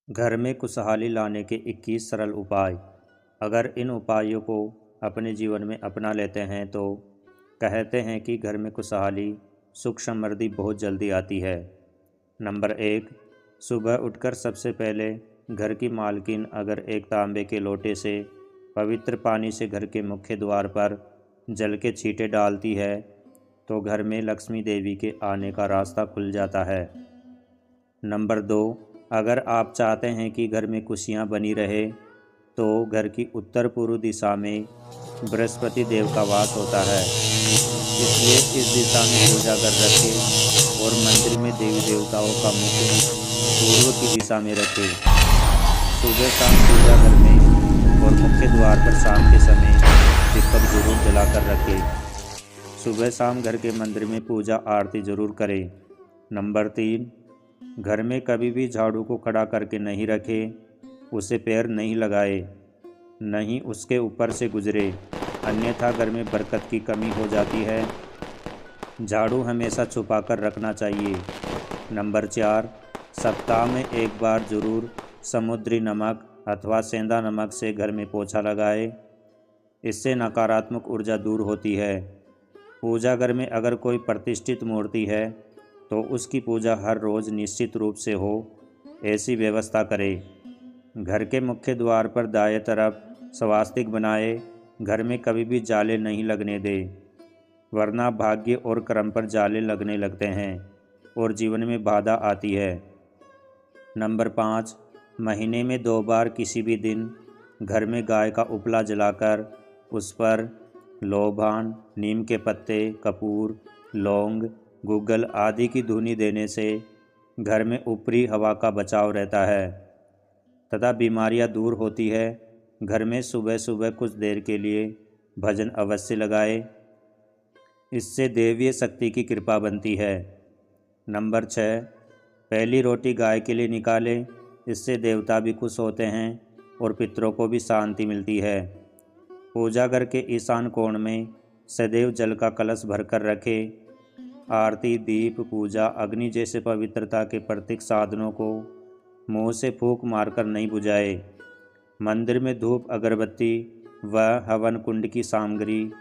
घर में खुशहाली लाने के 21 सरल उपाय। अगर इन उपायों को अपने जीवन में अपना लेते हैं तो कहते हैं कि घर में खुशहाली, सुख समृद्धि बहुत जल्दी आती है। नंबर 1, सुबह उठकर सबसे पहले घर की मालकिन अगर एक तांबे के लोटे से पवित्र पानी से घर के मुख्य द्वार पर जल के छींटे डालती है तो घर में लक्ष्मी देवी के आने का रास्ता खुल जाता है। नंबर 2, अगर आप चाहते हैं कि घर में खुशियां बनी रहे तो घर की उत्तर पूर्व दिशा में बृहस्पति देव का वास होता है, इसलिए इस दिशा में पूजा घर रखें और मंदिर में देवी देवताओं का मुख पूर्व की दिशा में रखें। सुबह शाम पूजा घर में और मुख्य द्वार पर शाम के समय दीपक जरूर जलाकर रखें। सुबह शाम घर के मंदिर में पूजा आरती जरूर करें। नंबर 3, घर में कभी भी झाड़ू को खड़ा करके नहीं रखें, उसे पैर नहीं लगाए, नहीं उसके ऊपर से गुजरे, अन्यथा घर में बरकत की कमी हो जाती है। झाड़ू हमेशा छुपा कर रखना चाहिए। नंबर 4, सप्ताह में एक बार जरूर समुद्री नमक अथवा सेंधा नमक से घर में पोछा लगाए, इससे नकारात्मक ऊर्जा दूर होती है। पूजा घर में अगर कोई प्रतिष्ठित मूर्ति है तो उसकी पूजा हर रोज़ निश्चित रूप से हो, ऐसी व्यवस्था करें। घर के मुख्य द्वार पर दाएं तरफ स्वास्तिक बनाए, घर में कभी भी जाले नहीं लगने दें, वरना भाग्य और कर्म पर जाले लगने लगते हैं और जीवन में बाधा आती है। नंबर 5, महीने में 2 बार किसी भी दिन घर में गाय का उपला जलाकर उस पर लोबान, नीम के पत्ते, कपूर, लौंग, गूगल आदि की धूनी देने से घर में ऊपरी हवा का बचाव रहता है तथा बीमारियां दूर होती है। घर में सुबह सुबह कुछ देर के लिए भजन अवश्य लगाए, इससे देवीय शक्ति की कृपा बनती है। नंबर 6, पहली रोटी गाय के लिए निकालें, इससे देवता भी खुश होते हैं और पितरों को भी शांति मिलती है। पूजा घर के ईशान कोण में सदैव जल का कलश भरकर रखें। आरती, दीप, पूजा, अग्नि जैसे पवित्रता के प्रतीक साधनों को मुंह से फूंक मारकर नहीं बुझाए। मंदिर में धूप, अगरबत्ती व हवन कुंड की सामग्री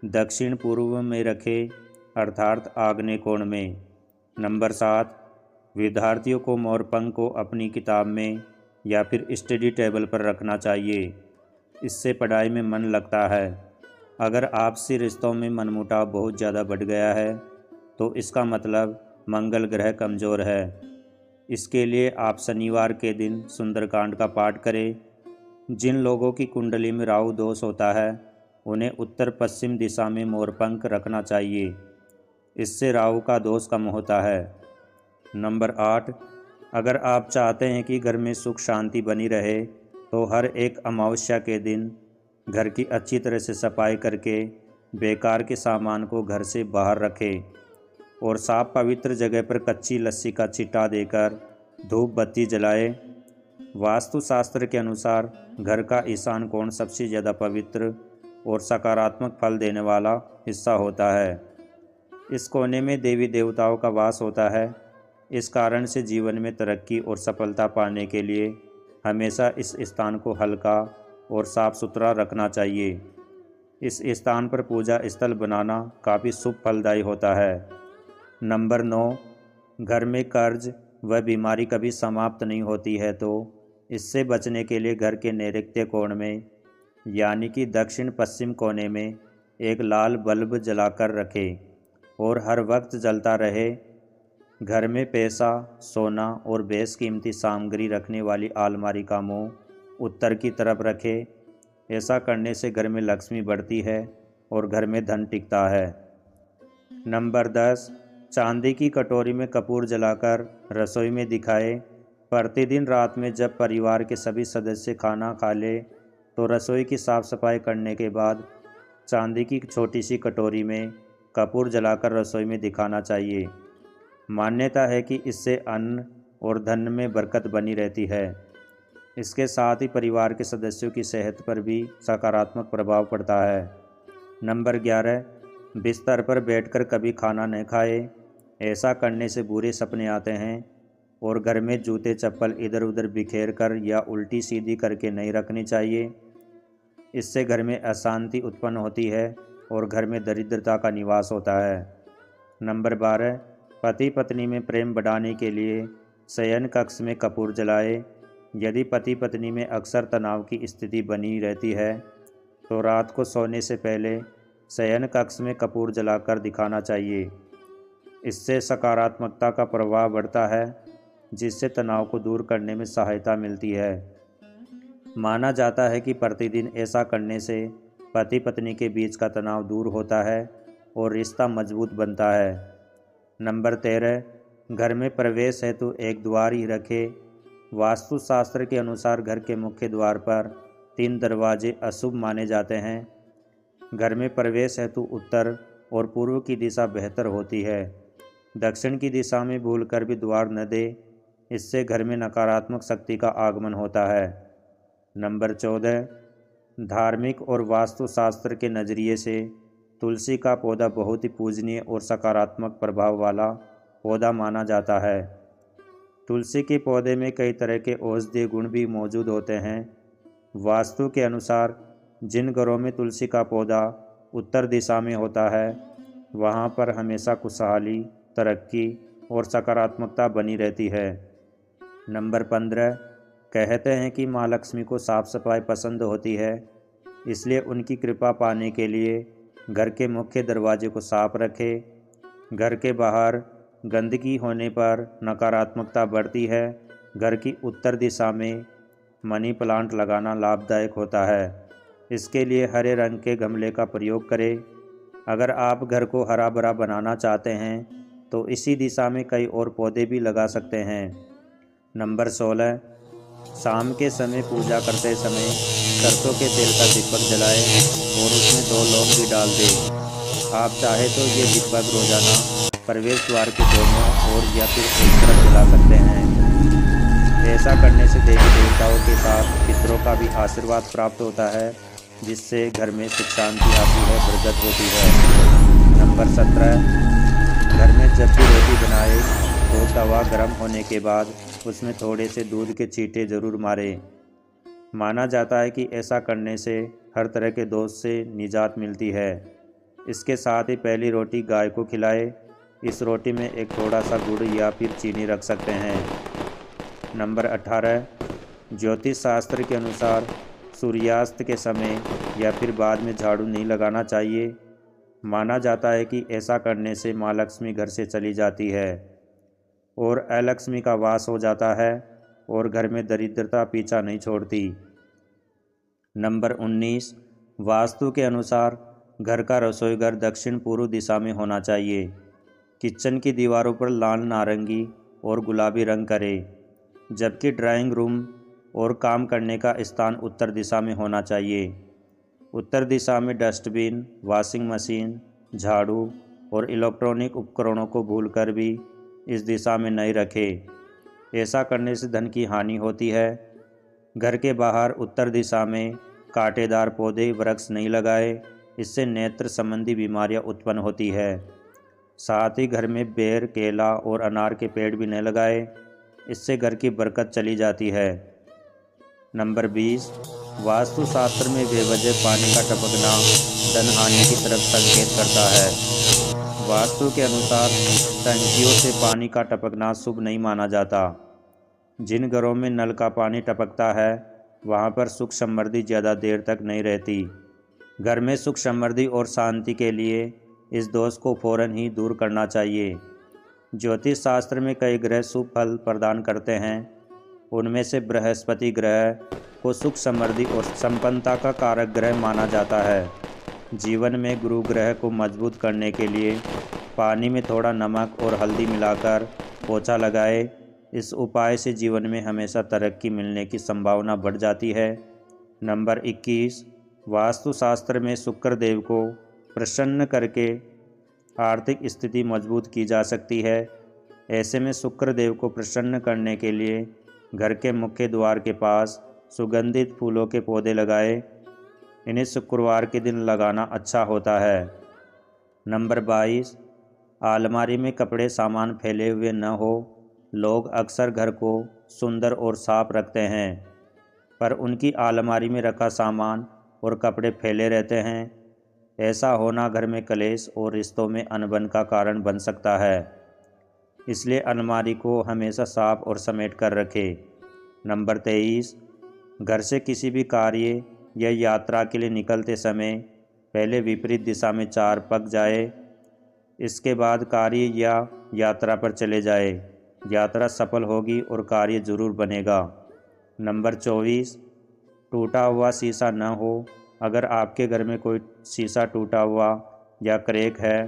दक्षिण पूर्व में रखें, अर्थात आग्नेय कोण में। नंबर 7, विद्यार्थियों को मोरपंख को अपनी किताब में या फिर स्टडी टेबल पर रखना चाहिए, इससे पढ़ाई में मन लगता है। अगर आपसी रिश्तों में मनमुटाव बहुत ज़्यादा बढ़ गया है तो इसका मतलब मंगल ग्रह कमज़ोर है। इसके लिए आप शनिवार के दिन सुंदरकांड का पाठ करें। जिन लोगों की कुंडली में राहु दोष होता है उन्हें उत्तर पश्चिम दिशा में मोरपंख रखना चाहिए, इससे राहु का दोष कम होता है। नंबर 8, अगर आप चाहते हैं कि घर में सुख शांति बनी रहे तो हर एक अमावस्या के दिन घर की अच्छी तरह से सफाई करके बेकार के सामान को घर से बाहर रखें और साफ पवित्र जगह पर कच्ची लस्सी का छिट्टा देकर धूप बत्ती जलाएं। वास्तुशास्त्र के अनुसार घर का ईशान कोण सबसे ज़्यादा पवित्र और सकारात्मक फल देने वाला हिस्सा होता है। इस कोने में देवी देवताओं का वास होता है। इस कारण से जीवन में तरक्की और सफलता पाने के लिए हमेशा इस स्थान को हल्का और साफ सुथरा रखना चाहिए। इस स्थान पर पूजा स्थल बनाना काफ़ी शुभ फलदायी होता है। नंबर 9, घर में कर्ज व बीमारी कभी समाप्त नहीं होती है तो इससे बचने के लिए घर के नैऋत्य कोण में यानी कि दक्षिण पश्चिम कोने में एक लाल बल्ब जलाकर रखें और हर वक्त जलता रहे। घर में पैसा, सोना और बेशकीमती सामग्री रखने वाली अलमारी का मुंह उत्तर की तरफ रखें। ऐसा करने से घर में लक्ष्मी बढ़ती है और घर में धन टिकता है। नंबर 10, चांदी की कटोरी में कपूर जलाकर रसोई में दिखाएं। प्रतिदिन रात में जब परिवार के सभी सदस्य खाना खा ले तो रसोई की साफ सफाई करने के बाद चांदी की छोटी सी कटोरी में कपूर जलाकर रसोई में दिखाना चाहिए। मान्यता है कि इससे अन्न और धन में बरकत बनी रहती है। इसके साथ ही परिवार के सदस्यों की सेहत पर भी सकारात्मक प्रभाव पड़ता है। नंबर 11, बिस्तर पर बैठकर कभी खाना न खाएं। ऐसा करने से बुरे सपने आते हैं और घर में जूते चप्पल इधर उधर बिखेर कर या उल्टी सीधी करके नहीं रखनी चाहिए। इससे घर में अशांति उत्पन्न होती है और घर में दरिद्रता का निवास होता है। नंबर 12, पति पत्नी में प्रेम बढ़ाने के लिए शयन कक्ष में कपूर जलाए। यदि पति पत्नी में अक्सर तनाव की स्थिति बनी रहती है तो रात को सोने से पहले शयन कक्ष में कपूर जलाकर दिखाना चाहिए। इससे सकारात्मकता का प्रभाव बढ़ता है, जिससे तनाव को दूर करने में सहायता मिलती है। माना जाता है कि प्रतिदिन ऐसा करने से पति पत्नी के बीच का तनाव दूर होता है और रिश्ता मजबूत बनता है। नंबर 13, घर में प्रवेश हेतु एक द्वार ही रखे। वास्तुशास्त्र के अनुसार घर के मुख्य द्वार पर 3 दरवाजे अशुभ माने जाते हैं। घर में प्रवेश हेतु उत्तर और पूर्व की दिशा बेहतर होती है। दक्षिण की दिशा में भूलकर भी द्वार न दे, इससे घर में नकारात्मक शक्ति का आगमन होता है। नंबर 14, धार्मिक और वास्तुशास्त्र के नज़रिए से तुलसी का पौधा बहुत ही पूजनीय और सकारात्मक प्रभाव वाला पौधा माना जाता है। तुलसी के पौधे में कई तरह के औषधीय गुण भी मौजूद होते हैं। वास्तु के अनुसार जिन घरों में तुलसी का पौधा उत्तर दिशा में होता है वहाँ पर हमेशा खुशहाली, तरक्की और सकारात्मकता बनी रहती है। नंबर 15, कहते हैं कि माँ लक्ष्मी को साफ सफाई पसंद होती है, इसलिए उनकी कृपा पाने के लिए घर के मुख्य दरवाजे को साफ रखें। घर के बाहर गंदगी होने पर नकारात्मकता बढ़ती है। घर की उत्तर दिशा में मनी प्लांट लगाना लाभदायक होता है। इसके लिए हरे रंग के गमले का प्रयोग करें। अगर आप घर को हरा भरा बनाना चाहते हैं तो इसी दिशा में कई और पौधे भी लगा सकते हैं। नंबर 16, शाम के समय पूजा करते समय सरसों के तेल का दीपक जलाएं और उसमें 2 लौंग भी डाल दें। आप चाहे तो ये दीपक रोजाना प्रवेश द्वार के दोनों ओर या फिर एक तरफ जला सकते हैं। ऐसा करने से देवी देवताओं के साथ पितरों का भी आशीर्वाद प्राप्त होता है, जिससे घर में सुख शांति आती है, बरकत होती है। नंबर 17, घर में जब भी रोटी बनाए तो तवा गर्म होने के बाद उसमें थोड़े से दूध के छींटे ज़रूर मारें। माना जाता है कि ऐसा करने से हर तरह के दोष से निजात मिलती है। इसके साथ ही पहली रोटी गाय को खिलाए। इस रोटी में एक थोड़ा सा गुड़ या फिर चीनी रख सकते हैं। नंबर 18, ज्योतिष शास्त्र के अनुसार सूर्यास्त के समय या फिर बाद में झाड़ू नहीं लगाना चाहिए। माना जाता है कि ऐसा करने से माँ लक्ष्मी घर से चली जाती है और अलक्ष्मी का वास हो जाता है और घर में दरिद्रता पीछा नहीं छोड़ती। नंबर 19, वास्तु के अनुसार घर का रसोईघर दक्षिण पूर्व दिशा में होना चाहिए। किचन की दीवारों पर लाल, नारंगी और गुलाबी रंग करें, जबकि ड्राइंग रूम और काम करने का स्थान उत्तर दिशा में होना चाहिए। उत्तर दिशा में डस्टबिन, वॉशिंग मशीन, झाड़ू और इलेक्ट्रॉनिक उपकरणों को भूलकर भी इस दिशा में नहीं रखें। ऐसा करने से धन की हानि होती है। घर के बाहर उत्तर दिशा में कांटेदार पौधे वृक्ष नहीं लगाए, इससे नेत्र संबंधी बीमारियां उत्पन्न होती है। साथ ही घर में बेर, केला और अनार के पेड़ भी नहीं लगाए, इससे घर की बरकत चली जाती है। नंबर 20, वास्तुशास्त्र में बेवजह पानी का टपकना धन हानि की तरफ संकेत करता है। वास्तु के अनुसार टंकियों से पानी का टपकना शुभ नहीं माना जाता। जिन घरों में नल का पानी टपकता है वहाँ पर सुख समृद्धि ज़्यादा देर तक नहीं रहती। घर में सुख समृद्धि और शांति के लिए इस दोष को फौरन ही दूर करना चाहिए। ज्योतिष शास्त्र में कई ग्रह शुभ फल प्रदान करते हैं। उनमें से बृहस्पति ग्रह को सुख समृद्धि और संपन्नता का कारक ग्रह माना जाता है। जीवन में गुरु ग्रह को मजबूत करने के लिए पानी में थोड़ा नमक और हल्दी मिलाकर पोछा लगाए। इस उपाय से जीवन में हमेशा तरक्की मिलने की संभावना बढ़ जाती है। नंबर 21, वास्तुशास्त्र में शुक्र देव को प्रसन्न करके आर्थिक स्थिति मजबूत की जा सकती है। ऐसे में शुक्र देव को प्रसन्न करने के लिए घर के मुख्य द्वार के पास सुगंधित फूलों के पौधे लगाए। इन्हें शुक्रवार के दिन लगाना अच्छा होता है। नंबर 22, अलमारी में कपड़े सामान फैले हुए न हो। लोग अक्सर घर को सुंदर और साफ रखते हैं, पर उनकी अलमारी में रखा सामान और कपड़े फैले रहते हैं। ऐसा होना घर में कलेश और रिश्तों में अनबन का कारण बन सकता है। इसलिए अलमारी को हमेशा साफ और समेट कर रखें। नंबर 23, घर से किसी भी कार्य या यात्रा के लिए निकलते समय पहले विपरीत दिशा में 4 पग जाए, इसके बाद कार्य या यात्रा पर चले जाए। यात्रा सफल होगी और कार्य जरूर बनेगा। नंबर 24, टूटा हुआ शीशा न हो। अगर आपके घर में कोई शीशा टूटा हुआ या क्रैक है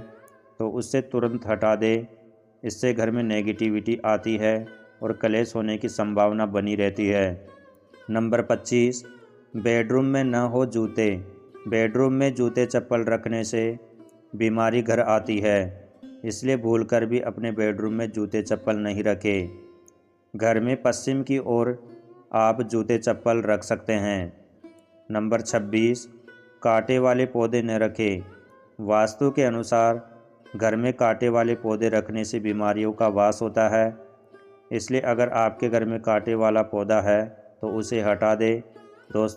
तो उससे तुरंत हटा दें। इससे घर में नेगेटिविटी आती है और कलेश होने की संभावना बनी रहती है। नंबर 25, बेडरूम में न हो जूते। बेडरूम में जूते चप्पल रखने से बीमारी घर आती है, इसलिए भूलकर भी अपने बेडरूम में जूते चप्पल नहीं रखें। घर में पश्चिम की ओर आप जूते चप्पल रख सकते हैं। नंबर 26, कांटे वाले पौधे न रखें। वास्तु के अनुसार घर में कांटे वाले पौधे रखने से बीमारियों का वास होता है, इसलिए अगर आपके घर में कांटे वाला पौधा है तो उसे हटा दें। दोस्तों,